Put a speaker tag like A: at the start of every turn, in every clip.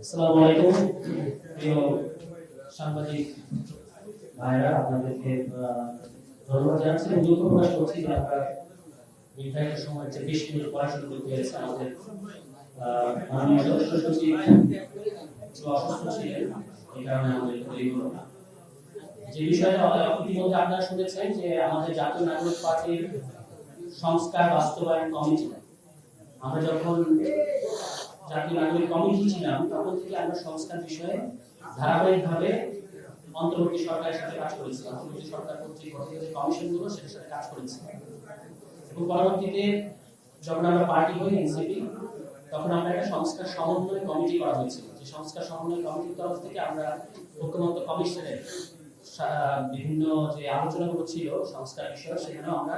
A: আসসালামু আলাইকুম প্রিয় সাংবাদিক ভাইরা, আপনাদেরকে ধন্যবাদ জানাচ্ছি এবং দুঃখ প্রকাশ করছি যে আমরা নির্ধারিত সময়ের চেয়ে 20 মিনিট পরে শুরু করতে হয়েছে। আমাদের মাননীয় সদস্য সচিব একটু অসুস্থ ছিলেন, এই কারণে আমাদের দেরি হলো। যে বিষয়টা ইতিমধ্যে আপনারা শুনেছেন যে আমাদের জাতীয় নাগরিক পার্টির সংস্কার বাস্তবায়ন কমিটি, আমরা যখন জাতীয় নাগরিক কমিটি ছিলাম তখন থেকে আমরা সংস্কার বিষয়ে ধারাবাহিকভাবে অন্তর্বর্তী সরকারের সাথে কাজ করেছি। অন্তর্বর্তী সরকার কর্তৃক গঠিত যে কমিশনগুলো সেটার সাথে কাজ করেছি এবং পরবর্তীতে যখন আমরা পার্টি হই এনসিপি, তখন আমরা একটা সংস্কার সমন্বয় কমিটি করা হয়েছিল। যে সংস্কার সমন্বয় কমিটির তরফ থেকে আমরা ঐক্যমত্য কমিশনের বিভিন্ন যে আলোচনাগুলো ছিল সংস্কার বিষয়ে, সেখানেও আমরা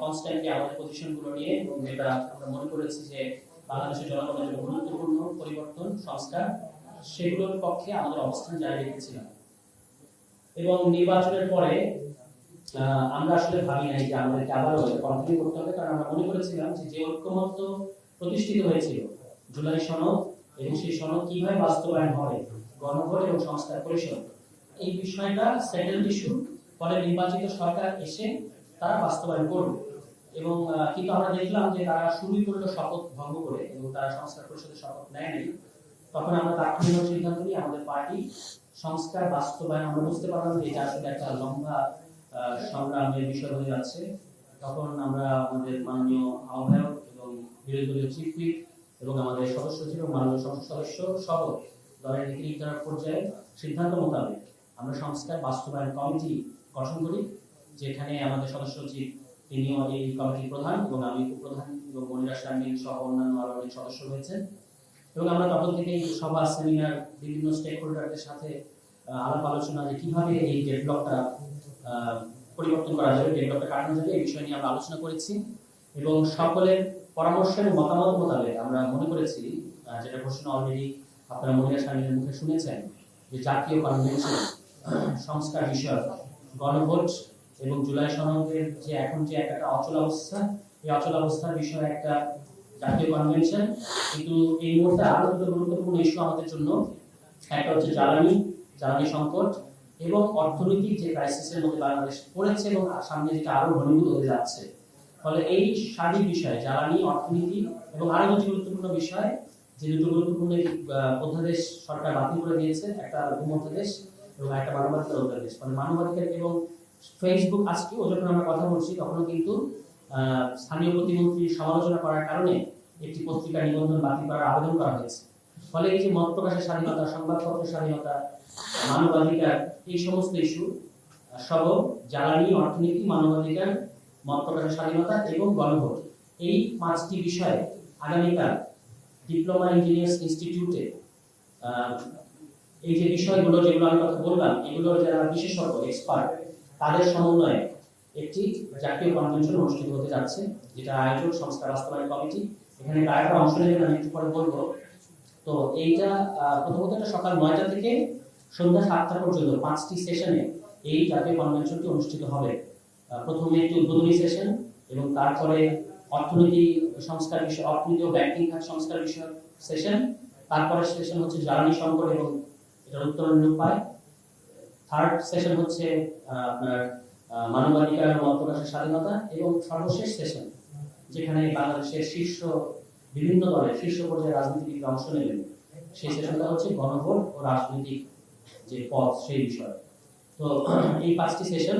A: কনস্ট্যান্টলি আমাদের পজিশনগুলো নিয়ে এবং যেটা আমরা মনে করেছি যে বাংলাদেশের জনগণের জন্য গুরুত্বপূর্ণ পরিবর্তন সংস্কার, সেগুলোর পক্ষে আমাদের অবস্থান জারি রেখেছিলাম। এবং নির্বাচনের পরে আমরা আসলে ভাবি নাই যে আমাদেরকে আবারও কন্টিনিউ করতে হবে, কারণ আমরা মনে করেছিলাম যে ঐক্যমত্য প্রতিষ্ঠিত হয়েছিল জুলাই সনদ এবং সেই সনদ কিভাবে বাস্তবায়ন হবে, গণভোট এবং সংস্কার পরিষদ, এই বিষয়টা সেটেলড ইস্যু। ফলে নির্বাচিত সরকার এসে তারা বাস্তবায়ন করবে। এবং কিন্তু আমরা দেখলাম যে তারা শুরুই করলো শপথ ভঙ্গ করে এবং তারা সংস্কার পরিষদের শপথ নেয়নি। তখন আমরা তাৎক্ষণিক সিদ্ধান্ত নিয়ে আমাদের পার্টি সংস্কার বাস্তবায়ন, আমরা বুঝতে পারলাম যে এটা আসলে একটা লম্বা সংগ্রামের বিষয় হয়ে যাচ্ছে। তখন আমরা আমাদের মাননীয় আহ্বায়ক এবং বিরোধী দলীয় চিফ হুইপ এবং আমাদের সদস্য ছিল মাননীয় সংসদ সদস্য সহ দলের নীতি নির্ধারণ পর্যায়ে সিদ্ধান্ত মোতাবেক আমরা সংস্কার বাস্তবায়ন কমিটি গঠন করি, যেখানে আমাদের সদস্য চিফ তিনিও এই কমিটির প্রধান এবং আমি উপপ্রধান এবং মনিরা শারমিন সহ অন্যান্য আরো অনেক সদস্য রয়েছেন। এবং আমরা তখন থেকে সভা, সেমিনার, বিভিন্ন স্টেক হোল্ডারদের সাথে আলাপ আলোচনা যে কিভাবে এই ডেভেলপটা পরিবর্তন করা যাবে, ডেভেলপটা কাটানো যাবে, এই বিষয় নিয়ে আমরা আলোচনা করেছি। এবং সকলের পরামর্শের মতামত মোতাবেক আমরা মনে করেছি, যেটা ঘোষণা অলরেডি আপনারা মনিরা শারমিনের মুখে শুনেছেন, যে জাতীয় কনভেনশন সংস্কার বিষয়, গণভোট এবং জুলাই সনদের যে এখন যে একটা অচল অবস্থা, এই অচল অবস্থার বিষয়ে একটা জাতীয় কনভেনশন। কিন্তু এই মুহূর্তে আরো দুটো গুরুত্বপূর্ণ ইস্যু আমাদের জন্য, একটা হচ্ছে জ্বালানি সংকট এবং অর্থনৈতিক যে ক্রাইসিসের মধ্যে বাংলাদেশ পড়েছে এবং সামনে যেটা আরো ঘনীভূত হতে যাচ্ছে। ফলে এই সার্বিক বিষয় জ্বালানি, অর্থনীতি এবং আরো দুটি গুরুত্বপূর্ণ বিষয়, যে দুটো গুরুত্বপূর্ণ অধ্যাদেশ সরকার বাতিল করে দিয়েছে, একটা অধ্যাদেশ এবং একটা মানবাধিকার অধ্যাদেশ। ফলে মানবাধিকার এবং ফেসবুক, আজকেও যখন আমরা কথা বলছি তখনও কিন্তু স্থানীয় প্রতিমন্ত্রী সমালোচনা করার কারণে একটি পত্রিকা নিবন্ধন বাতিল করার আবেদন করা হয়েছে। ফলে এই যে মত প্রকাশের স্বাধীনতা, সংবাদপত্রের স্বাধীনতা, মানবাধিকার, এই সমস্ত ইস্যু সহ জ্বালানি, অর্থনীতি, মানবাধিকার, মত প্রকাশের স্বাধীনতা এবং গণভোট, এই পাঁচটি বিষয়ে আগামীকাল ডিপ্লোমা ইঞ্জিনিয়ার্স ইনস্টিটিউটে এই যে বিষয়গুলো যেগুলো আমি কথা বললাম, এগুলো যারা বিশেষজ্ঞ এক্সপার্ট তাদের সমন্বয়ে একটি জাতীয় কনভেনশন অনুষ্ঠিত হতে যাচ্ছে, যেটা আয়োজক সংস্কার বাস্তবায়ন কমিটি। এখানে কারা অংশ নেবেন আমি একটু পরে বলবো। তো এইটা প্রথমত একটা সকাল 9টা থেকে সন্ধ্যা 7টা পর্যন্ত 5টি সেশনে এই জাতীয় কনভেনশনটি অনুষ্ঠিত হবে। প্রথমে একটি উদ্বোধনী সেশন এবং তারপরে অর্থনীতি সংস্কার বিষয়, অর্থনীতি ও ব্যাংকিং খাত সংস্কার বিষয়ক সেশন। তারপরে সেশন হচ্ছে জ্বালানি সংকট এবং এটার উত্তরণের উপায়। থার্ড সেশন হচ্ছে আপনার মানবাধিকার ও মত প্রকাশের স্বাধীনতা। এবং সর্বশেষ সেশন, যেখানে বাংলাদেশের বিভিন্ন দলের শীর্ষ পর্যায়ে রাজনীতিবিদরা অংশ নেবেন, সেই সেশনটা হচ্ছে গণভোট ও রাজনৈতিক যে পথ, সেই বিষয়। তো এই 5টি সেশন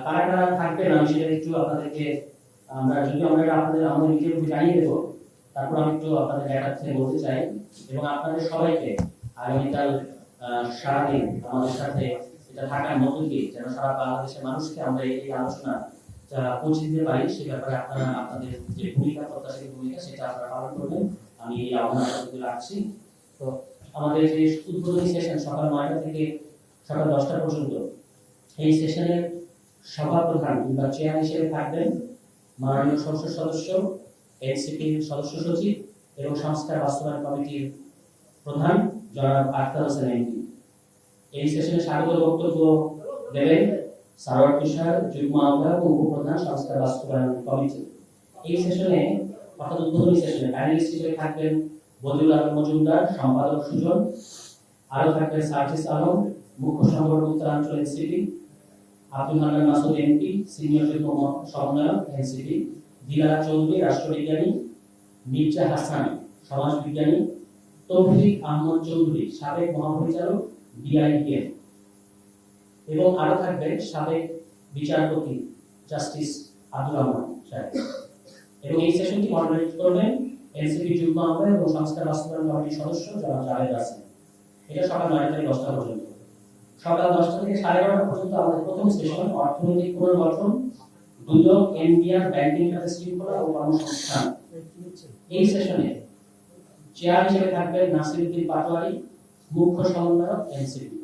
A: কারা কারা থাকবেন আমি সেটা একটু আপনাদেরকে, আমাদের নিজের জানিয়ে দেবো। তারপর আমি একটু আপনাদের দেখাতে বলতে চাই এবং আপনাদের সবাইকে আগামীকাল সারাদিন আমাদের সাথে এটা থাকার মতো কি যেন সারা বাংলাদেশের মানুষকে আমরা এই আলোচনা পৌঁছে দিতে পারি, সে ব্যাপারে আপনারা আপনাদের যে ভূমিকা, প্রত্যাশিত ভূমিকা, সেটা আপনারা পালন করবেন, আমি এই আহ্বান রাখছি। তো আমাদের যে উদ্বোধনী সেশন সকাল 9টা থেকে সকাল 10টা পর্যন্ত, এই সেশনের সভাপ্রধান কিংবা চেয়ার হিসেবে থাকবেন মাননীয় সংসদ সদস্য, এনসিপির সদস্য সচিব এবং সংস্কার বাস্তবায়ন কমিটির প্রধান জনাব আখতার হোসেন এমপি। এই সেশনে স্বাগত বক্তব্য দেবেন সারোয়ার তুষার, যুগ্ম আহ্বায়ক ও উপপ্রধান সংস্কার বাস্তবায়ন কমিটি। এই সেশনে অর্থাৎ উদ্বোধনী সেশনে প্যানেলিস্ট হিসেবে থাকবেন বদিউল আলম মজুমদার, সম্পাদক সুজন। আরো থাকবেন সার্জিস আলম, মুখ্য সংগঠক উত্তরাঞ্চল NCP, Abdul Hannan Masud MP, senior যুগ্ম সমন্বয়ক এনসিপি, দিলারা চৌধুরী রাষ্ট্রবিজ্ঞানী, মির্জা হাসান সমাজবিজ্ঞানী, তৌফিক আহমদ চৌধুরী সাবেক মহাপরিচালক বিআইবিএম, এবং আরো থাকবেন সাবেক বিচারপতি জাস্টিস আব্দুর রহমান সাহেব। এবং এই সেশনটি মডারেট করবেন এনসিপি যুগ্ম আহ্বায়ক এবং সংস্কার বাস্তবায়ন কমিটির সদস্য জনাব জাভেদ হাসান। এটা সকাল 9টা থেকে 10টা পর্যন্ত। সকাল 10টা থেকে 11:30 পর্যন্ত আমাদের প্রথম সেশন অর্থনৈতিক পুনর্গঠন, দুদক, এনবিআর, ব্যাংকিং খাতে শৃঙ্খলা ও কর্মসংস্থান। এই সেশনে চেয়ার হিসেবে থাকবেন নাসিরউদ্দিন পাটোয়ারি, মুখ্য সমন্বয়ক এনসিপি।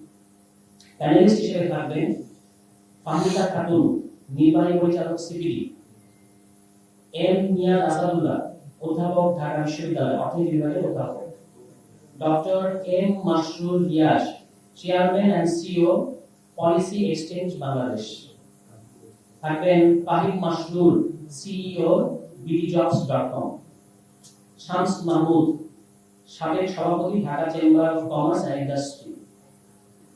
A: প্যানেলিস্ট হিসেবে থাকবেন ফাহমিদা খাতুন, নির্বাহী পরিচালক সিপিডি, এম নিয়াজ আসাদুল্লাহ, অধ্যাপক, ঢাকা বিশ্ববিদ্যালয় অর্থনীতি বিভাগের অধ্যাপক, doctor M Masrur Riaz, chairman and CEO, policy exchange Bangladesh. থাকবেন ফাহিম মাসরুর, সিইও, bdjobs.com, শামস মাহমুদ, সাবেক সভাপতি, Dhaka chamber of commerce and industry,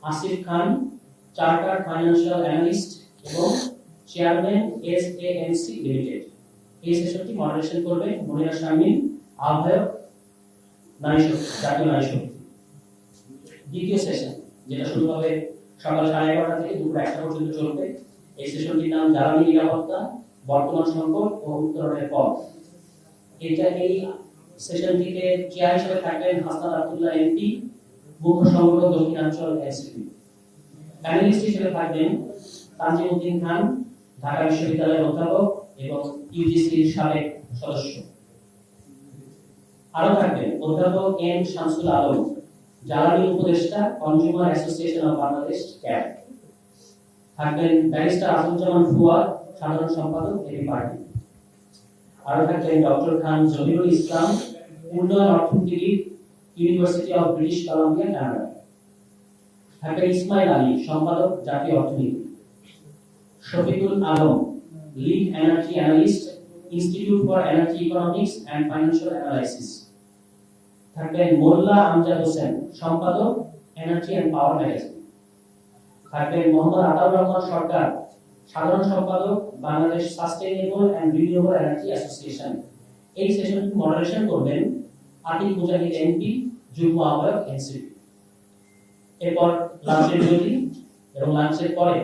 A: Asif Khan, chartered financial analyst এবং চেয়ারম্যান এসএএমসি লিমিটেড। এই সেশনটি মডারেশন করবে মনিরা শারমিন, আহ্বায়ক নারী শক্তি, জাতীয় নারী শক্তি। দ্বিতীয় সেশন যেটা শুরু হবে সকাল 11:30 থেকে দুপুর 1টা পর্যন্ত চলবে। এই সেশনটির নাম জ্বালানি নিরাপত্তা, বর্তমান সংকট ও উত্তরণের পথ। এই সেশনটিতে চেয়ার হিসেবে থাকবেন হাসান আব্দুল্লাহ এমপি, মুখ্য সংগঠক দক্ষিণাঞ্চল এনসিপি। প্যানেলিস্ট হিসেবে থাকবেন তানজিমউদ্দিন খান, ঢাকা বিশ্ববিদ্যালয়ের অধ্যাপক এবং ইউজিসির সাবেক সদস্য। আরো থাকবেন অধ্যাপক এম শামসুল আলম, জ্বালানি উপদেষ্টা, consumer association of Bangladesh cab. থাকবেন ব্যারিস্টার আসাদুজ্জামান ফুয়াদ, সাধারণ সম্পাদক এবি পার্টি। আরো থাকবেন ডক্টর খান জহিরুল ইসলাম, উন্নয়ন অর্থনীতিবিদ, university of British Columbia, Canada. থাকবেন ইসমাইল আলী, সম্পাদক, Jatiya Arthaniti. Shafiqul Alam, lead energy analyst, institute for energy economics and financial analysis. থাকবেন মোল্লা আমজাদ হোসেন, সম্পাদক, এনার্জি এন্ড পাওয়ার ম্যাগাজিন। থাকবেন মোহাম্মদ আতাউর রহমান সরকার, সাধারণ সম্পাদক, Bangladesh sustainable and renewable energy association. এই সেশনটি মডারেশন করবেন আতিক মুজাহিদ এমপি, যুগ্ম আহ্বায়ক এনসিপি। এরপর লাঞ্চের বিরতি এবং লাঞ্চের পরে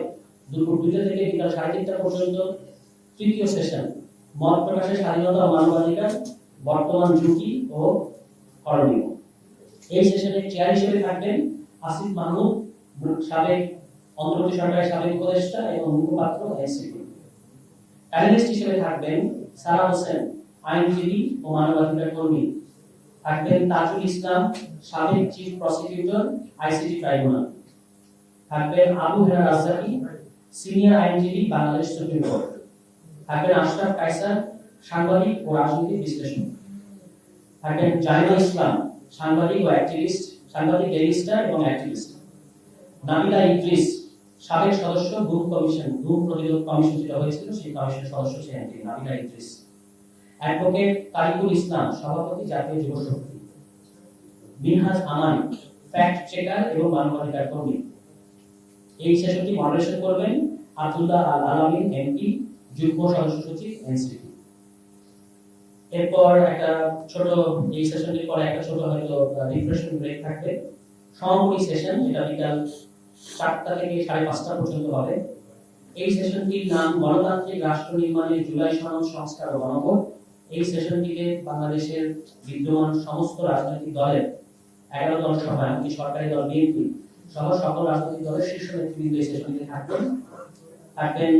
A: দুপুর 2টা থেকে বিকাল 3:30 পর্যন্ত তৃতীয় সেশন মত প্রকাশের স্বাধীনতা ও মানবাধিকার, বর্তমান ঝুঁকি ও করণীয়। এই সেশনে চেয়ার হিসেবে থাকবেন আসিফ মাহমুদ, সাবেক অন্তর্বর্তী সরকারের সাবেক উপদেষ্টা এবং মুখপাত্র এনসিপি। প্যানেলিস্ট হিসেবে থাকবেন সারা হোসেন, আইনজীবী ও মানবাধিকার কর্মী। থাকবেন তাজুল ইসলাম, সাবেক চিফ প্রসিকিউটর, আইসিটি ট্রাইব্যুনাল। থাকবেন আবু হেনা রাজ্জাকি, সিনিয়র আইনজীবী, বাংলাদেশ সুপ্রিম কোর্ট। থাকবেন আশরাফ কায়সার, সাংবাদিক ও রাজনৈতিক বিশ্লেষক। থাকবেন জাহিদুল ইসলাম, সাংবাদিক ও অ্যাক্টিভিস্ট, সাংবাদিক, ব্যারিস্টার এবং অ্যাক্টিভিস্ট। নাবিলা ইদ্রিস, সাবেক সদস্য, গুম প্রতিরোধ কমিশন যেটা হয়েছিল সেই কমিশনের সদস্য ছিলেন তিনি, নাবিলা ইদ্রিস। অ্যাডভোকেট তারিকুল ইসলাম, সভাপতি, জাতীয় যুব শক্তি। মিনহাজ আমান, ফ্যাক্ট চেকার এবং মানবাধিকার কর্মী। এই সেশনটি মডারেশন করবেন আব্দুল্লাহ আল আলামিন এমপি, যুগ্ম সদস্য সচিব এনসিপি। এরপর একটা ছোট, এই সেশনটির পরে একটা ছোট হয়তো রিফ্রেশমেন্ট ব্রেক থাকবে। সমাপনী সেশন যেটা বিকাল 4টা থেকে 5:30 পর্যন্ত হবে। এই সেশনটির নাম গণতান্ত্রিক রাষ্ট্র নির্মাণের জুলাই সনদ সংস্কার ও গণভোট। এই সেশনটিতে বাংলাদেশের বিদ্যমান সমস্ত রাজনৈতিক দলের 11 দল সহ এমনকি সরকারি দল বিএনপি সহ সকল রাজনৈতিক দলের শীর্ষ নেতৃবৃন্দ এই সেশনটিতে থাকবেন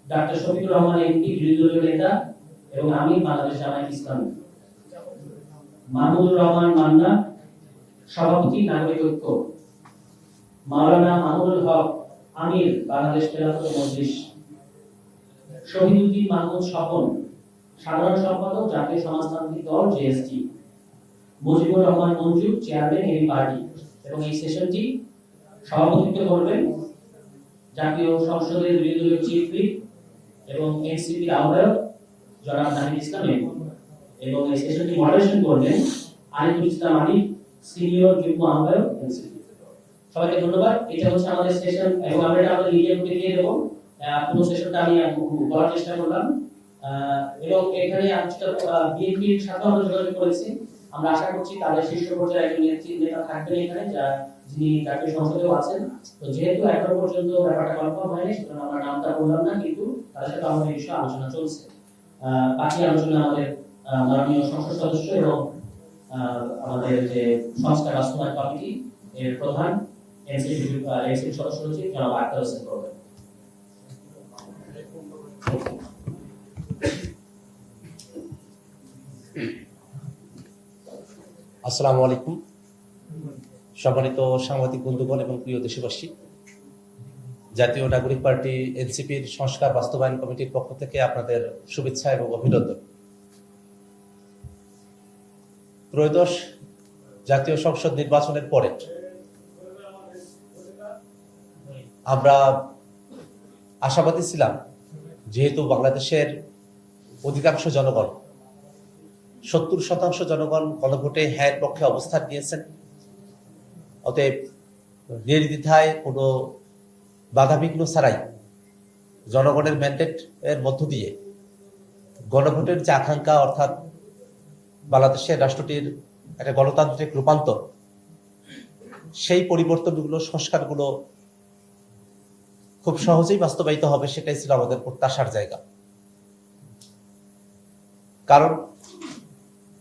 A: ডাক্তার শফিকুর রহমান এমপি, বিরোধী দলীয় নেতা এবং আমি, বাংলাদেশ জামায়াত ইসলামী। মাহমুদুর রহমান মান্না, সভাপতি, নাগরিক ঐক্য। মাওলানা মামুনুল হক আমির, বাংলাদেশ খেলাফত মজলিস। শহীদুদ্দিন মাহমুদ স্বপন, সাধারণ সম্পাদক, জাতীয় সমাজতান্ত্রিক দল JST. Mujibur Rahman Manju, chairman AB party. এবং এই সেশনটি সভাপতিত্ব করবেন জাতীয় সংসদের বিরোধী দলীয় চিফ হুইপ এবং এনসিপির আহ্বায়ক জনাব নাহিদ ইসলাম এমপি। এবং এই সেশনটি মডারেশন করবেন আরিফুল ইসলাম আলী, সিনিয়র যুগ্ম আহ্বায়ক এনসিপি। সবাইকে ধন্যবাদ। এটা হচ্ছে আমাদের সেশন এবং আমরা এটা আমাদের মিডিয়া গ্রুপে দিয়ে দেবো। পুরো সেশনটা আমি বলার চেষ্টা করলাম এবং এখানে বিএনপির সাথে আমরা যোগাযোগ করেছি। আমরা আশা করছি তাদের শীর্ষ পর্যায়ে একজন নেতা থাকবেন এখানে, যিনি জাতীয় সংসদেও আছেন। তো যেহেতু এখন পর্যন্ত ব্যাপারটা কনফার্ম হয়নি, সুতরাং আমরা নামটা বললাম না, কিন্তু তাদের সাথে আমাদের এই বিষয়ে আলোচনা চলছে। বাকি আলোচনা আমাদের মাননীয় সংসদ সদস্য এবং আমাদের যে সংস্কার বাস্তবায়ন কমিটি এর প্রধান এনসিপি সদস্য সচিব জনাব আক্তার হোসেন করবেন।
B: আসসালামু আলাইকুম, সম্মানিত সাংবাদিক বন্ধুগণ এবং প্রিয় দেশবাসী। জাতীয় নাগরিক পার্টি এনসিপির সংস্কার বাস্তবায়ন কমিটির পক্ষ থেকে আপনাদের শুভেচ্ছা এবং অভিনন্দন। ত্রয়োদশ জাতীয় সংসদ নির্বাচনের পরে আমরা আশাবাদী ছিলাম, যেহেতু বাংলাদেশের অধিকাংশ জনগণ 70% জনগণ গণভোটে হ্যাঁর পক্ষে অবস্থান নিয়েছেন, অতএব নির্দ্বিধায় কোনো বাধাবিঘ্ন ছাড়াই জনগণের ম্যান্ডেট এর মধ্য দিয়ে গণভোটের যে আকাঙ্ক্ষা, অর্থাৎ বাংলাদেশের রাষ্ট্রটির একটা গণতান্ত্রিক রূপান্তর, সেই পরিবর্তনগুলো, সংস্কারগুলো খুব সহজেই বাস্তবায়িত হবে, সেটাই ছিল আমাদের প্রত্যাশার জায়গা। কারণ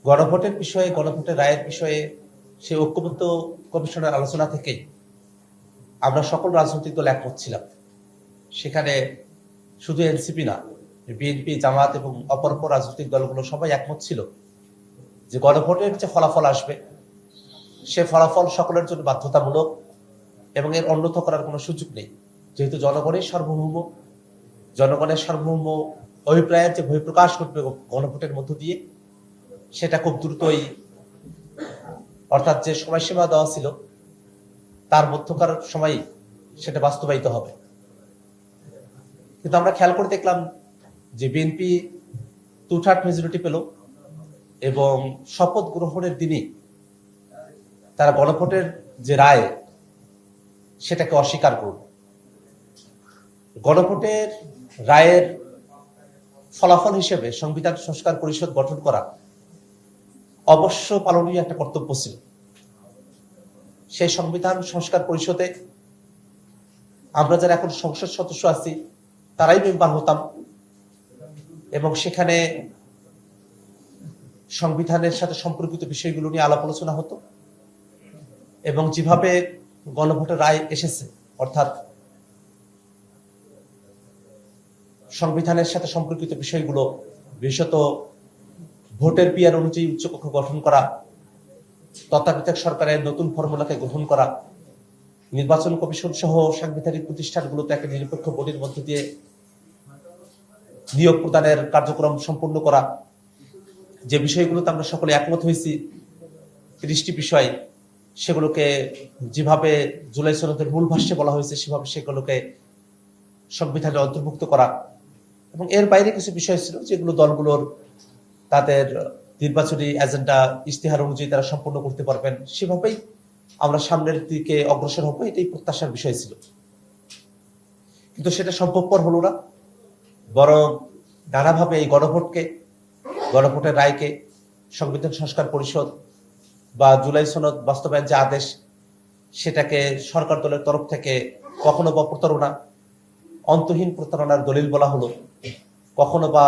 B: গণভোটের বিষয়ে, গণভোটের রায়ের বিষয়ে সেই ঐক্যবদ্ধ কমিশনের আলোচনা থেকেই আমরা সকল রাজনৈতিক দল একমত ছিলাম। সেখানে শুধু এনসিপি না, বিএনপি, জামাত এবং অপর রাজনৈতিক দলগুলো সবাই একমত ছিল যে গণভোটের যে ফলাফল আসবে, সে ফলাফল সকলের জন্য বাধ্যতামূলক এবং এর অন্যথা করার কোনো সুযোগ নেই। যেহেতু জনগণের সার্বভৌম অভিপ্রায়ের যে বহিঃপ্রকাশ ঘটবে গণভোটের মধ্য দিয়ে, সেটা খুব দ্রুতই, অর্থাৎ যে সময়সীমা দেওয়া ছিল তার মধ্যকার সময় সেটা বাস্তবায়িত হবে। কিন্তু আমরা খেয়াল করে দেখলাম যে বিএনপি 2/3 মেজরিটি পেল এবং শপথ গ্রহণের দিনই তারা গণভোটের যে রায় সেটাকে অস্বীকার করল। গণভোটের রায়ের ফলাফল হিসেবে সংবিধান সংস্কার পরিষদ গঠন করা অবশ্য পালনীয় একটা কর্তব্য ছিল। সেই সংবিধান সংস্কার পরিষদে আমরা যারা এখন সংসদ সদস্য আছি তারাই মেম্বার হতাম এবং সেখানে সংবিধানের সাথে সম্পর্কিত বিষয়গুলো নিয়ে আলাপ আলোচনা হতো এবং যেভাবে গণভোটের রায় এসেছে, অর্থাৎ সংবিধানের সাথে সম্পর্কিত বিষয়গুলো, বিশেষত ভোটের পিয়ার অনুযায়ী উচ্চকক্ষ গঠন করা, তত্ত্বাবধায়ক সরকারের নতুন ফর্মুলাকে গ্রহণ করা, নির্বাচন কমিশন সহ সাংবিধানিক প্রতিষ্ঠানগুলোতে একটা নিরপেক্ষ বডির মধ্য দিয়ে নিয়োগ প্রদানের কার্যক্রম সম্পূর্ণ করা, যে বিষয়গুলোতে আমরা সকলে একমত হয়েছি 30টি বিষয়, সেগুলোকে যেভাবে জুলাই সনদের মূল ভাষ্যে বলা হয়েছে সেভাবে সেগুলোকে সংবিধানে অন্তর্ভুক্ত করা এবং এর বাইরে কিছু বিষয় ছিল যেগুলো দলগুলোর তাদের নির্বাচনী এজেন্ডা ইশতেহার অনুযায়ী তারা সম্পন্ন করতে পারবেন, সেভাবেই আমরা সামনের দিকে অগ্রসর হবো, এটাই প্রত্যাশার বিষয় ছিল। কিন্তু সেটা সম্ভবপর হলো না, বরং নানাভাবে এই গণভোটের রায়কে সংবিধান সংস্কার পরিষদ বা জুলাই সনদ বাস্তবায়ন যে আদেশ, সেটাকে সরকার দলের তরফ থেকে কখনো বা প্রতারণা, অন্তহীন প্রতারণার দলিল বলা হলো, কখনো বা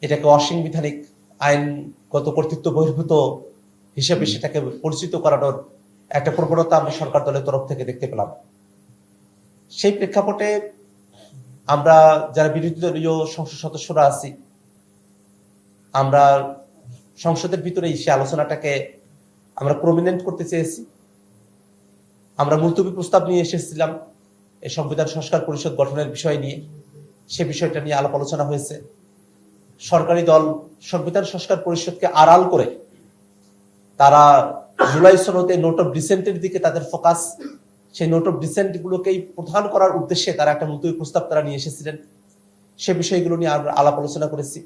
B: এটাকে অসাংবিধানিক আইনগত কর্তৃত্ব বহির্ভূত হিসেবে সেটাকে পরিচিত করানোর একটা প্রবণতা আমরা সরকার দলের তরফ থেকে দেখতে পেলাম। সেই প্রেক্ষাপটে আমরা যারা বিরোধী দলীয় সংসদ সদস্যরা আছি, আমরা সংসদের ভিতরেই সে আলোচনাটাকে আমরা প্রমিনেন্ট করতে চেয়েছি। আমরা মুলতবি প্রস্তাব নিয়ে এসেছিলাম এই সংবিধান সংস্কার পরিষদ গঠনের বিষয় নিয়ে, সে বিষয়টা নিয়ে আলাপ আলোচনা হয়েছে। সরকারি দল সংবিধান সংস্কার পরিষদকে আড়াল করে তারা জুলাই সনদে নোট অফ ডিসেন্টের দিকে তাদের ফোকাস, সেই নোট অফ ডিসেন্ট গুলোকেই প্রধান করার উদ্দেশ্যে তারা একটা মুলতবি প্রস্তাব তারা নিয়ে এসেছিলেন। সে বিষয়গুলো নিয়ে আমরা আলাপ আলোচনা করেছি।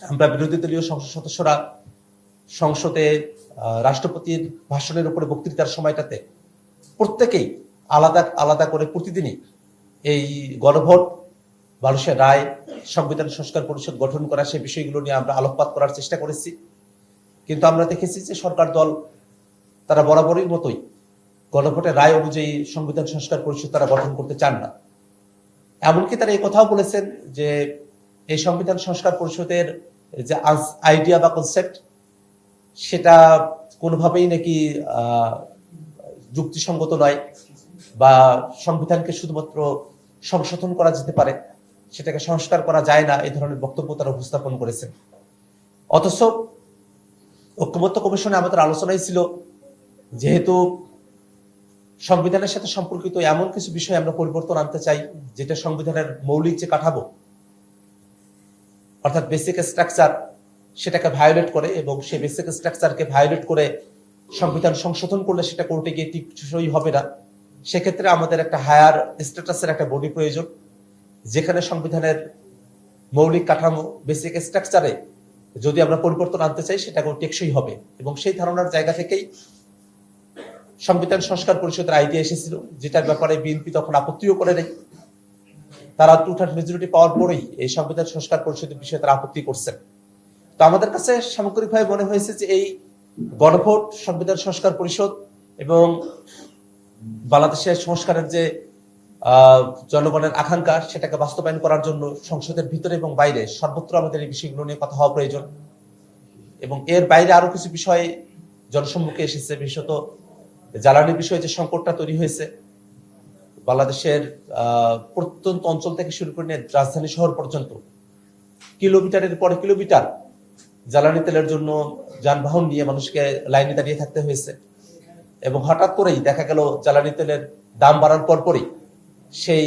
B: আমরা বিরোধী দলীয় সংসদ সদস্যরা সংসদে রাষ্ট্রপতির ভাষণের উপরে বক্তৃতার সময়টাতে প্রত্যেকেই আলাদা আলাদা করে প্রতিদিনই এই গণভোট, মানুষের রায়, সংবিধান সংস্কার পরিষদ গঠন করা, সেই বিষয়গুলো নিয়ে আমরা আলোকপাত করার চেষ্টা করেছি। কিন্তু আমরা দেখেছি যে সরকার দল তারা বরাবরই মতোই গণভোটের রায় অনুযায়ী সংবিধান সংস্কার পরিষদ তারা গঠন করতে চান না। এমনকি তারা এই কথাও বলেছেন যে এই সংবিধান সংস্কার পরিষদের যে আইডিয়া বা কনসেপ্ট, সেটা কোনোভাবেই নাকি যুক্তিসঙ্গত নয়, বা সংবিধানকে শুধুমাত্র সংশোধন করা যেতে পারে, সেটাকে সংস্কার করা যায় না, এই ধরনের বক্তব্য তারা উপস্থাপন করেছেন। অথচ ঐক্যমত্য কমিশনে আমাদের আলোচনাই ছিল, যেহেতু সংবিধানের সাথে সম্পর্কিত এমন কিছু বিষয় আমরা পরিবর্তন আনতে চাই যেটা সংবিধানের মৌলিক যে কাঠামো অর্থাৎ বেসিক স্ট্রাকচার সেটাকে ভায়োলেট করে, এবং সেই বেসিক স্ট্রাকচারকে ভায়োলেট করে সংবিধান সংশোধন করলে সেটা কোর্টে গিয়ে টিকসই হবে না। সেক্ষেত্রে আমাদের একটা হায়ার স্ট্যাটাসের একটা বডি প্রয়োজন, যেখানে সংবিধানের মৌলিক কাঠামো বেসিক স্ট্রাকচারে যদি আমরা পরিবর্তন আনতে চাই সেটাকেও টেকসই হবে। এবং সেই ধারণার জায়গা থেকেই সংবিধান সংস্কার পরিষদের আইডিয়া এসেছিল, যেটার ব্যাপারে বিএনপি তখন আপত্তিও করে নেই। তারা 2/3 মেজরিটি পাওয়ার পরেই এই সংবিধান সংস্কার পরিষদের বিষয়ে তারা আপত্তি করছেন। তো আমাদের কাছে সামগ্রিকভাবে মনে হয়েছে যে এই গণভোট, সংবিধান সংস্কার পরিষদ এবং বাংলাদেশের সংস্কারের যে জনগণের আকাঙ্ক্ষা, সেটাকে বাস্তবায়ন করার জন্য সংসদের ভিতরে এবং বাইরে সর্বত্র আমাদের এই বিষয়গুলো নিয়ে কথা হওয়া প্রয়োজন। এবং এর বাইরে আরো কিছু বিষয় জনসম্মুখে এসেছে, বিশেষত জ্বালানির বিষয়ে যে সংকটটা তৈরি হয়েছে, বাংলাদেশের প্রত্যন্ত অঞ্চল থেকে শুরু করে রাজধানী শহর পর্যন্ত কিলোমিটারের পরে কিলোমিটার জ্বালানি তেলের জন্য যানবাহন নিয়ে মানুষকে লাইনে দাঁড়িয়ে থাকতে হয়েছে। এবং হঠাৎ করেই দেখা গেল জ্বালানি তেলের দাম বাড়ার পরপরই সেই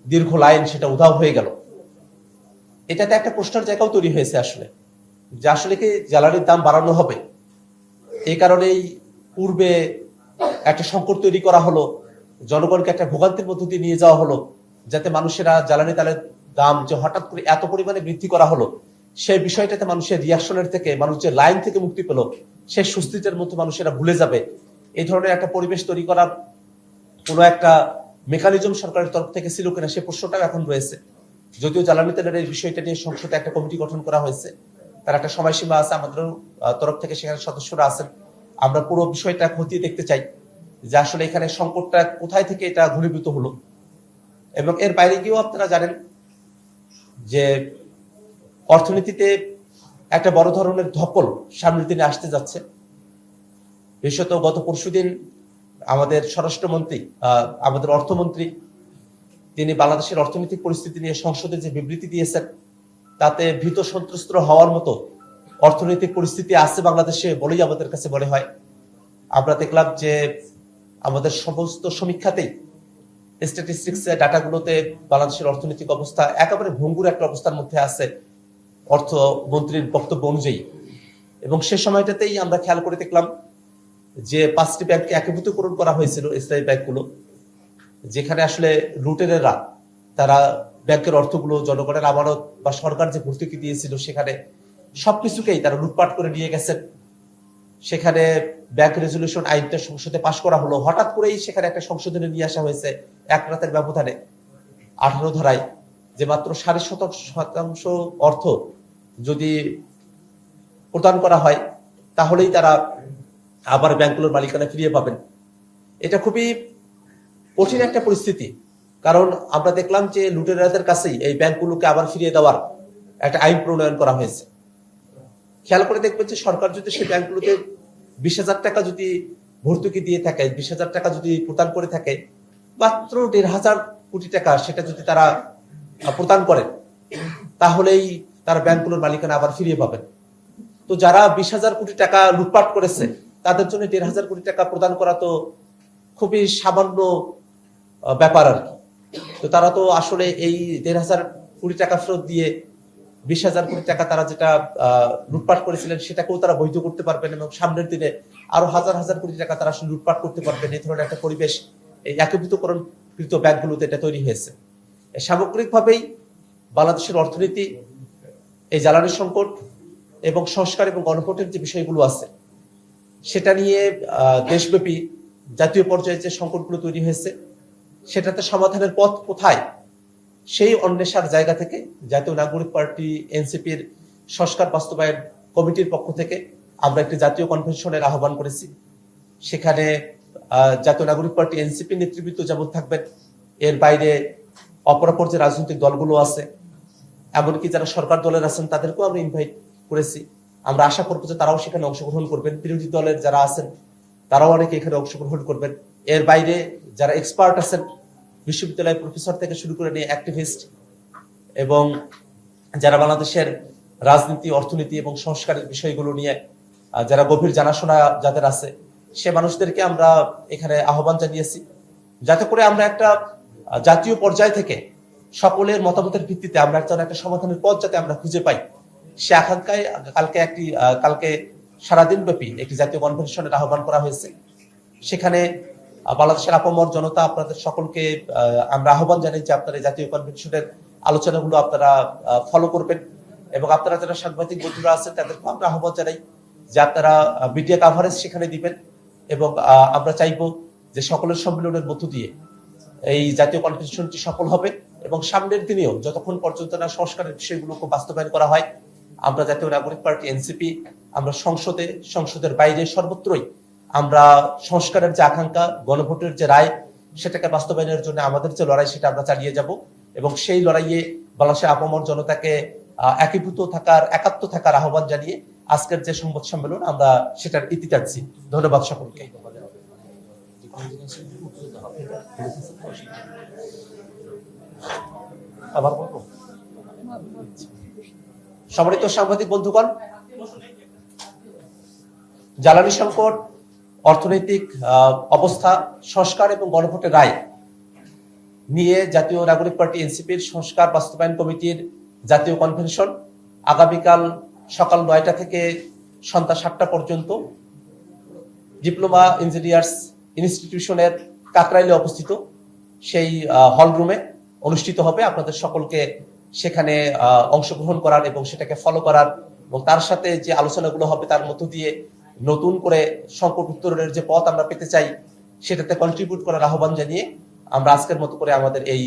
B: দীর্ঘ লাইন সেটা উধাও হয়ে গেল। এটাতে একটা প্রশ্নের জায়গাও তৈরি হয়েছে আসলে, যে আসলে কি জ্বালানির দাম বাড়ানো হবে, এই কারণেই পূর্বে একটা সংকট তৈরি করা হলো, জনগণকে একটা ভোগান্তির মধ্য দিয়ে নিয়ে যাওয়া হলো, যাতে মানুষেরা জ্বালানি তেলের দাম যে হঠাৎ করে এত পরিমাণে বৃদ্ধি করা হলো, সেই বিষয়টাতে মানুষের রিয়াকশনের থেকে, মানুষ যে লাইন থেকে মুক্তি পেল, সেই স্বস্তিটার মধ্যে মানুষেরা ভুলে যাবে, এই ধরনের একটা পরিবেশ তৈরি করার কোনো একটা মেকানিজম সরকারের তরফ থেকে ছিল কিনা, সে প্রশ্নটাও এখন রয়েছে। যদিও জ্বালানি তেলের এই বিষয়টা নিয়ে সংসদে একটা কমিটি গঠন করা হয়েছে, তার একটা সময়সীমা আছে, আমাদের তরফ থেকে সেখানে সদস্যরা আছেন। আমরা পুরো বিষয়টা খতিয়ে দেখতে চাই যে আসলে এখানে সংকটটা কোথায় থেকে এটা ঘনীভূত হলো। এবং এর বাইরে গিয়েও আপনারা জানেন যে অর্থনীতিতে একটা বড় ধরনের ধকল সামনের দিনে আসতে যাচ্ছে। বিশেষত গত পরশুদিন আমাদের স্বরাষ্ট্রমন্ত্রী, আমাদের অর্থমন্ত্রী, তিনি বাংলাদেশের অর্থনৈতিক পরিস্থিতি নিয়ে সংসদে যে বিবৃতি দিয়েছেন, তাতে ভীত সন্ত্রস্ত হওয়ার মতো অর্থনৈতিক পরিস্থিতি আছে বাংলাদেশে বলেই আমাদের কাছে মনে হয়। আমরা দেখলাম যে আমাদের সমস্ত সমীক্ষাতেই, স্ট্যাটিস্টিক্স ডাটাগুলোতে বাংলাদেশের অর্থনৈতিক অবস্থা একেবারে ভঙ্গুর একটা অবস্থার মধ্যে আছে অর্থমন্ত্রীর বক্তব্য অনুযায়ী। এবং সে সময়টাতেই আমরা খেয়াল করে দেখলাম যে 5টি ব্যাংককে একীভূতকরণ করা হয়েছিল, ইসলামী ব্যাংকগুলো, যেখানে আসলে লুটেরেরা তারা ব্যাংকের অর্থগুলো জনগণের আমানত বা সরকার যে ভর্তুকি দিয়েছিল সেখানে সবকিছুকেই তারা লুটপাট করে নিয়ে গেছেন। সেখানে ব্যাংক রেজুলেশন আইনটা সংসদে পাশ করা হলো, হঠাৎ করেই সেখানে একটা সংশোধনে নিয়ে আসা হয়েছে এক রাতের ব্যবধানে 18 ধারায়, যে মাত্র 7.5% অর্থ যদি প্রদান করা হয় তাহলেই তারা আবার ব্যাংকগুলোর মালিকানা ফিরিয়ে পাবেন। এটা খুবই কঠিন একটা পরিস্থিতি, কারণ আমরা দেখলাম যে লুটেরাদের কাছেই এই ব্যাংকগুলোকে আবার ফিরিয়ে দেওয়ার একটা আইন প্রণয়ন করা হয়েছে। খেয়াল করে দেখবেন যে সরকার যদি সেই ব্যাংকগুলোতে 20,000 টাকা যদি ভর্তুকি দিয়ে থাকে, 20,000 টাকা যদি প্রদান করে থাকে, মাত্র 1,500 কোটি টাকা সেটা যদি তারা প্রদান করেন, তাহলেই তারা ব্যাংকগুলোর মালিকানা আবার ফিরিয়ে পাবেন। তো যারা 20,000 কোটি টাকা লুটপাট করেছে তাদের জন্য 1,500 কোটি টাকা প্রদান করা তো খুবই সামান্য ব্যাপার আর কি। তো তারা তো আসলে এই 1,500 কোটি টাকা ফেরত দিয়ে 20,000 কোটি টাকা তারা যেটা লুটপাট করেছিলেন সেটাকেও তারা বৈধ করতে পারবেন, এবং সামনের দিনে আরো হাজার হাজার কোটি টাকা তারা আসলে লুটপাট করতে পারবেন। এই ধরনের একটা পরিবেশ এই একীভূতকরণকৃত ব্যাংকগুলোতে এটা তৈরি হয়েছে। সামগ্রিকভাবেই বাংলাদেশের অর্থনীতি, এই জ্বালানি সংকট এবং সংস্কার এবং গণভোটের যে বিষয়গুলো আছে সেটা নিয়ে দেশব্যাপী জাতীয় পর্যায়ে যে সংকটগুলো তৈরি হয়েছে সেটাতে সমাধানের পথ কোথায়, সেই অন্বেষার জায়গা থেকে জাতীয় নাগরিক পার্টি এনসিপির সংস্কার বাস্তবায়ন কমিটির পক্ষ থেকে আমরা একটি জাতীয় কনভেনশনের আহ্বান করেছি। সেখানে জাতীয় নাগরিক পার্টি এনসিপি নেতৃবৃন্দ যেমন থাকবেন, এর বাইরে অপরাপর যে রাজনৈতিক দলগুলো আছে, এমনকি যারা সরকার দলের আছেন তাদেরকেও আমরা ইনভাইট করেছি। আমরা আশা করবো যে তারাও সেখানে অংশগ্রহণ করবেন। বিরোধী দলের যারা আছেন তারাও অনেকে এখানে অংশগ্রহণ করবেন। এর বাইরে যারা এক্সপার্ট আছেন, বিশ্ববিদ্যালয়ের প্রফেসর থেকে শুরু করে নিয়ে অ্যাক্টিভিস্ট এবং যারা বাংলাদেশের রাজনীতি, অর্থনীতি এবং সংস্কারের বিষয়গুলো নিয়ে যারা গভীর জানাশোনা যাদের আছে, সে মানুষদেরকে আমরা এখানে আহ্বান জানিয়েছি, যাতে করে আমরা একটা জাতীয় পর্যায় থেকে সকলের মতামতের ভিত্তিতে আমরা একটা সমাধানের পথ যাতে আমরা খুঁজে পাই, সে আকাঙ্ক্ষায় কালকে সারাদিন ব্যাপী একটি জাতীয় কনভেনশনের আহ্বান করা হয়েছে। সেখানে বাংলাদেশের আপামর জনতা, আপনাদের সকলকে আমরা আহ্বান জানাই যে আপনারা জাতীয় কনভেনশনের আলোচনাগুলো আপনারা ফলো করবেন এবং আপনারা যারা সাংবাদিক বন্ধুরা আছেন তাদেরকে আমরা আহ্বান জানাই যে আপনারা মিডিয়া কাভারেজ সেখানে দিবেন এবং আমরা চাইবো যে সকলের সম্মেলনের মধ্য দিয়ে এই জাতীয় কনভেনশনটি সফল হবে এবং সামনের দিনেও যতক্ষণ পর্যন্ত না সংস্কারের বিষয়গুলোকে বাস্তবায়ন করা হয়, আমরা জাতীয় নাগরিক পার্টি এনসিপি আমরা সংসদের বাইরে সর্বত্রই আমরা সংস্কারের যে আকাঙ্ক্ষা, গণভোটের যে রায়, সেটাকে বাস্তবায়নের জন্য আমাদের যে লড়াই সেটা আমরা চালিয়ে যাব এবং সেই লড়াইয়ে বাংলাদেশের আপামর জনতাকে একাত্ম থাকার আহ্বান জানিয়ে আজকের যে সংবাদ সম্মেলন আমরা সেটার ইতি টানছি। ধন্যবাদ সকলকে। সম্মানিত সাংবাদিক বন্ধুগণ, জ্বালানি সংকট, অর্থনৈতিক অবস্থা, সংস্কার এবং গণভোটের রায় নিয়ে জাতীয় নাগরিক পার্টি এনসিপির সংস্কার বাস্তবায়ন কমিটির জাতীয় কনভেনশন আগামীকাল সকাল 9টা থেকে সন্ধ্যা 7টা পর্যন্ত ডিপ্লোমা ইঞ্জিনিয়ার্স ইনস্টিটিউশনের কাকরাইলে অবস্থিত সেই হল রুমে অনুষ্ঠিত হবে। আপনাদের সকলকে সেখানে অংশগ্রহণ করার এবং সেটাকে ফলো করার এবং তার সাথে যে আলোচনাগুলো হবে তার মধ্য দিয়ে নতুন করে সংকট উত্তরণের যে পথ আমরা পেতে চাই সেটাতে কন্ট্রিবিউট করার আহ্বান জানিয়ে আমরা আজকের মতো করে আমাদের এই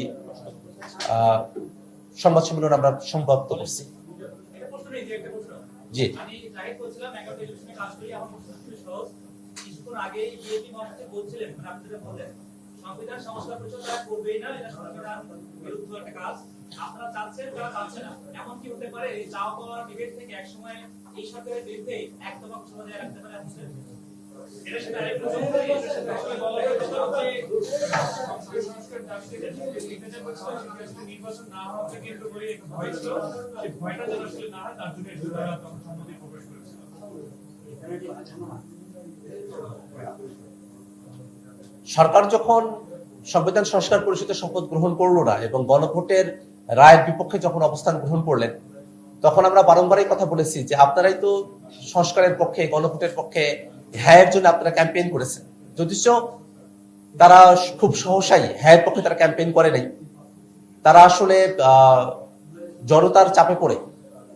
B: সংবাদ সম্মেলন আমরা সমাপ্ত করছি। জি,
C: সংবিধান সংস্কার তারা করবেই না, এটা সরকারের বিরুদ্ধে একটা কাজ। আপনারা চাচ্ছেন, তারা চাচ্ছে না, এমন কি হতে পারে এই চাওয়া পাওয়ার ডিবেট থেকে একসময় এই সরকারের বিরুদ্ধে একদফা ঘোষণা দিয়ে রাখতে পারে? এর সাথে আরেকটু নির্বাচন না হওয়াকে কেন্দ্র করে ভয় ছিল, সেই ভয়টা যেন আসলে না হয় তার জন্য তখন সম্মতি প্রকাশ করেছিল।
B: সরকার যখন সংবিধান সংস্কার পরিষদের শপথ গ্রহণ করলো না এবং গণভোটের রায়ের বিপক্ষে যখন অবস্থান গ্রহণ করলেন, তখন আমরা বারংবারই কথা বলেছি যে আপনারাই তো সংস্কারের পক্ষে, গণভোটের পক্ষে, হ্যাঁয়ের জন্য আপনারা ক্যাম্পেইন করেছেন। যদিচ তারা খুব সহসাই হ্যাঁয়ের পক্ষে তারা ক্যাম্পেইন করে নাই, তারা আসলে জনতার চাপে পড়ে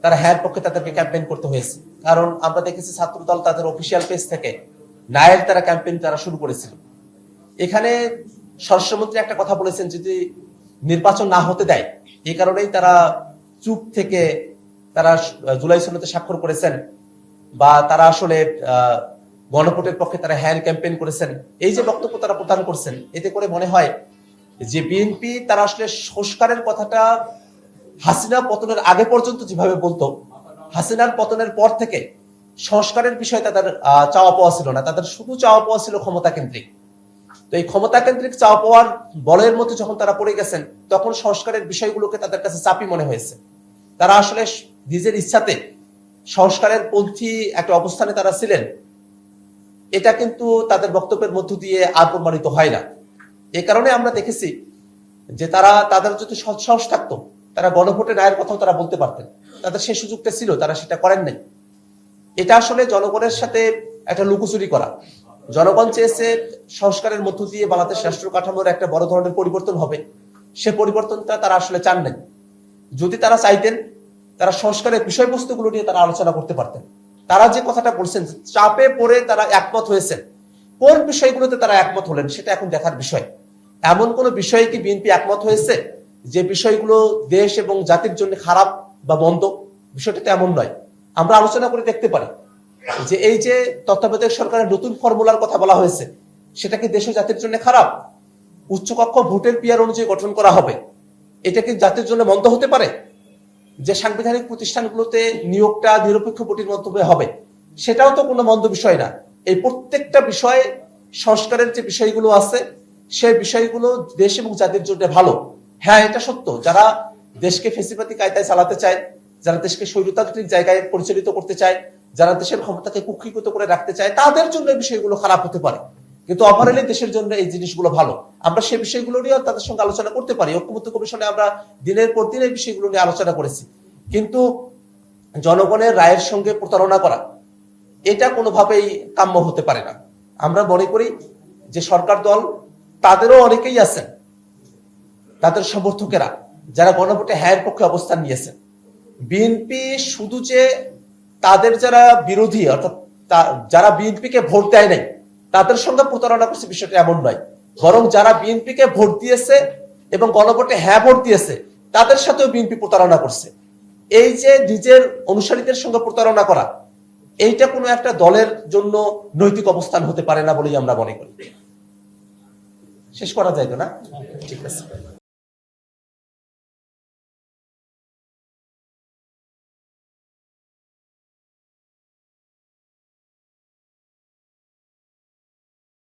B: তারা হ্যাঁয়ের পক্ষে তাদেরকে ক্যাম্পেইন করতে হয়েছে। কারণ আমরা দেখেছি ছাত্রদল তাদের অফিসিয়াল পেজ থেকে নায়ের তারা ক্যাম্পেইন তারা শুরু করেছিল। এখানে স্বরাষ্ট্রমন্ত্রী একটা কথা বলেছেন, যদি নির্বাচন না হতে দেয়, এই কারণেই তারা চুপ থেকে তারা জুলাই সনদে স্বাক্ষর করেছেন বা তারা আসলে গণভোটের পক্ষে তারা হ্যান্ড ক্যাম্পেইন করেছেন। এই যে বক্তব্য তারা প্রদান করছেন, এতে করে মনে হয় যে বিএনপি তারা আসলে সংস্কারের কথাটা হাসিনা পতনের আগে পর্যন্ত যেভাবে বলতো, হাসিনার পতনের পর থেকে সংস্কারের বিষয়ে তাদের চাওয়া পাওয়া ছিল না, তাদের শুধু চাওয়া পাওয়া ছিল ক্ষমতা কেন্দ্রিক। তো এই ক্ষমতা কেন্দ্রিক চাওয়া পাওয়ার বলের মধ্যে যখন তারা পড়ে গেছেন, তখন সংস্কারের বিষয়গুলোকে তাদের কাছে চাপি মনে হয়েছে। তারা আসলে নিজের ইচ্ছাতে সংস্কারের পন্থী একটা অবস্থানে তারা ছিলেন, এটা কিন্তু তাদের বক্তব্যের মধ্য দিয়ে আর প্রমাণিত হয় না। এই কারণে আমরা দেখেছি যে তাদের যদি সৎসাহস থাকতো, তারা গণভোটে রায়ের কথাও তারা বলতে পারতেন, তাদের সেই সুযোগটা ছিল, তারা সেটা করেন নাই। এটা আসলে জনগণের সাথে একটা লুকোচুরি করা। জনগণ চেয়েছে সংস্কারের মধ্য দিয়ে বাংলাদেশ রাষ্ট্র কাঠামোর একটা বড় ধরনের পরিবর্তন হবে, সে পরিবর্তনটা তারা আসলে চান নাই। যদি তারা চাইতেন তারা সংস্কারের বিষয়বস্তুগুলো নিয়ে তারা আলোচনা করতে পারতেন। তারা যে কথাটা বলছেন, চাপে পড়ে তারা একমত হয়েছেন, কোন বিষয়গুলোতে তারা একমত হলেন সেটা এখন দেখার বিষয়। এমন কোন বিষয়ে কি বিএনপি একমত হয়েছে যে বিষয়গুলো দেশ এবং জাতির জন্য খারাপ বা মন্দ? বিষয়টা তো এমন নয়। আমরা আলোচনা করে দেখতে পারি যে এই যে তত্ত্বাবধায়ক সরকারের নতুন ফর্মুলার কথা বলা হয়েছে, সেটা কি দেশ ও জাতির জন্য খারাপ? উচ্চকক্ষ ভোটের পিয়ার অনুযায়ী গঠন করা হবে, এটা কি জাতির জন্য মন্দ হতে পারে? যে সাংবিধানিক প্রতিষ্ঠানগুলোতে নিয়োগটা নিরপেক্ষ ভোটের মাধ্যমে হবে, সেটাও তো কোনো মন্দ বিষয় না। এই প্রত্যেকটা বিষয়ে সংস্কারের যে বিষয়গুলো আছে, সেই বিষয়গুলো দেশ এবং জাতির জন্য ভালো। হ্যাঁ, এটা সত্য, যারা দেশকে ফেসিবাদী কায়দায় চালাতে চায়, যারা দেশকে স্বৈরতান্ত্রিক জায়গায় পরিচালিত করতে চায়, যারা দেশের ক্ষমতাকে কুক্ষিগত করে রাখতে চায়, তাদের জন্য এই বিষয়গুলো খারাপ হতে পারে। কিন্তু ওভারঅলি দেশের জন্য এই জিনিসগুলো ভালো। আমরা সেই বিষয়গুলো নিয়েও তাদের সঙ্গে আলোচনা করতে পারি। ঐক্যমত্য কমিশনে আমরা দিনের পর দিন এই বিষয়গুলো নিয়ে আলোচনা করেছি। কিন্তু জনগণের রায়ের সঙ্গে প্রতারণা করা, এটা কোনোভাবেই কাম্য হতে পারে না। আমরা মনে করি যে সরকার দল, তাদেরও অনেকেই আছেন, তাদের সমর্থকেরা যারা গণভোটে হ্যাঁর পক্ষে অবস্থান নিয়েছেন। বিএনপি শুধু যে তাদের যারা বিরোধী, অর্থাৎ যারা বিএনপিকে ভোট দেয় নাই তাদের সঙ্গে প্রতারণা করছে, বিষয়টা এমন নয়। বরং যারা বিএনপিকে ভোট দিয়েছে এবং গণভোটে হ্যাঁ ভোট দিয়েছে, তাদের সাথেও বিএনপি প্রতারণা করছে। এই যে নিজের অনুসারীদের সঙ্গে প্রতারণা করা, এইটা কোনো একটা দলের জন্য নৈতিক অবস্থান হতে পারে না বলেই আমরা মনে করি। শেষ করা যায় তো না? ঠিক আছে।